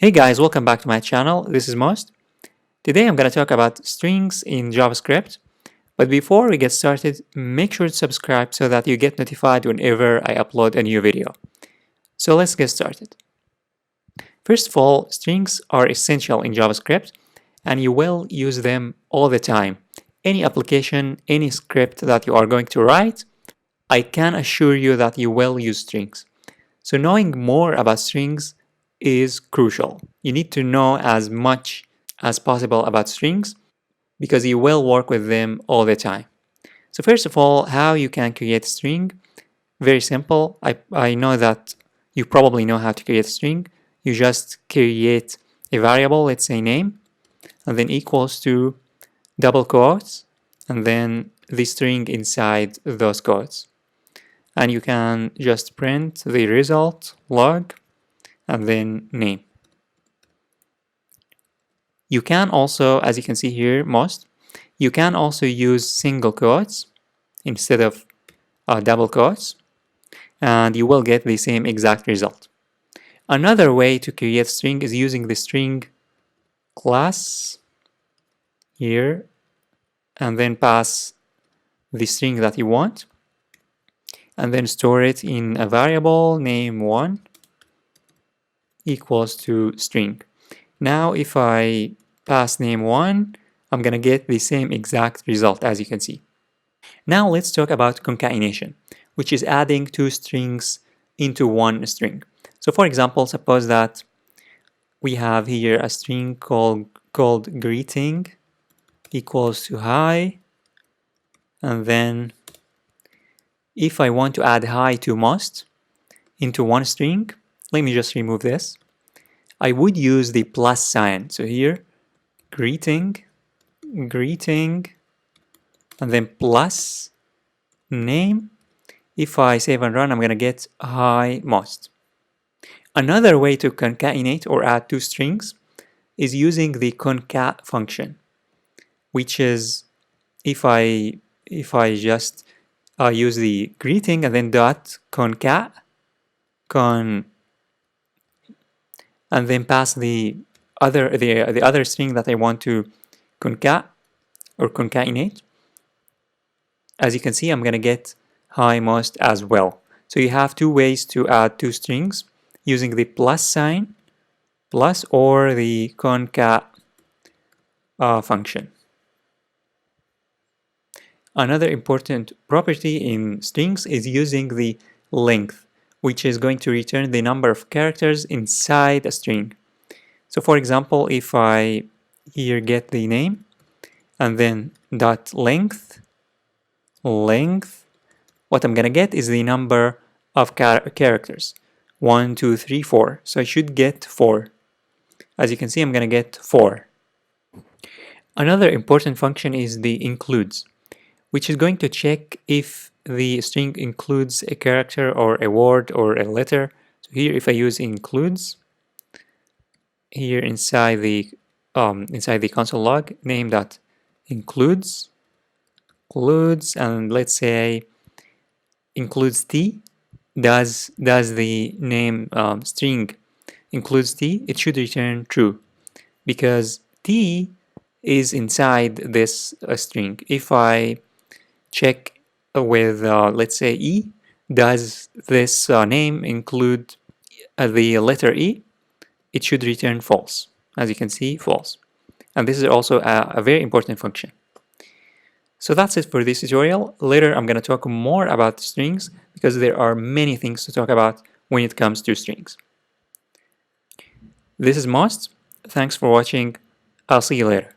Hey guys, welcome back to my channel. This is Most. Today I'm going to talk about strings in JavaScript. But before we get started, make sure to subscribe so that you get notified whenever I upload a new video. So let's get started. First of all, strings are essential in JavaScript and you will use them all the time. Any application, any script that you are going to write, I can assure you that you will use strings. So knowing more about strings is crucial. You need to know as much as possible about strings because you will work with them all the time. So first of all, how you can create a string? Very simple. I know that you probably know how to create a string. You just create a variable, let's say name, and then equals to double quotes, and then the string inside those quotes. And you can just print the result log and then name. You can also, as you can see here, you can also use single quotes instead of double quotes, and you will get the same exact result. Another way to create string is using the string class here, and then pass the string that you want, and then store it in a variable name1 equals to string. Now if I pass name1, I'm gonna get the same exact result as you can see. Now let's talk about concatenation, which is adding two strings into one string. So for example, suppose that we have here a string called greeting equals to hi, and then if I want to add hi to most into one string, let me just remove this. I would use the plus sign. So here, greeting, and then plus name. If I save and run, I'm going to get hi most. Another way to concatenate or add two strings is using the concat function, which is if I just use the greeting and then dot concat and then pass the other string that I want to concat or concatenate. As you can see, I'm going to get hi most as well. So you have two ways to add two strings using the plus sign, plus, or the concat function. Another important property in strings is using the length, which is going to return the number of characters inside a string. So for example, if I here get the name and then dot length, what I'm gonna get is the number of characters, 1, 2, 3, 4. So I should get 4. As you can see, I'm gonna get 4. Another important function is the includes, which is going to check if the string includes a character or a word or a letter. So here, if I use includes, here inside the console log, name dot includes, and let's say includes t, does the name string includes t, it should return true because t is inside this string. If I check with let's say e, does this name include the letter e, it should return false. As you can see, false. And this is also a very important function. So that's it for this tutorial. Later I'm going to talk more about strings because there are many things to talk about when it comes to strings. This is Most. Thanks for watching. I'll see you later.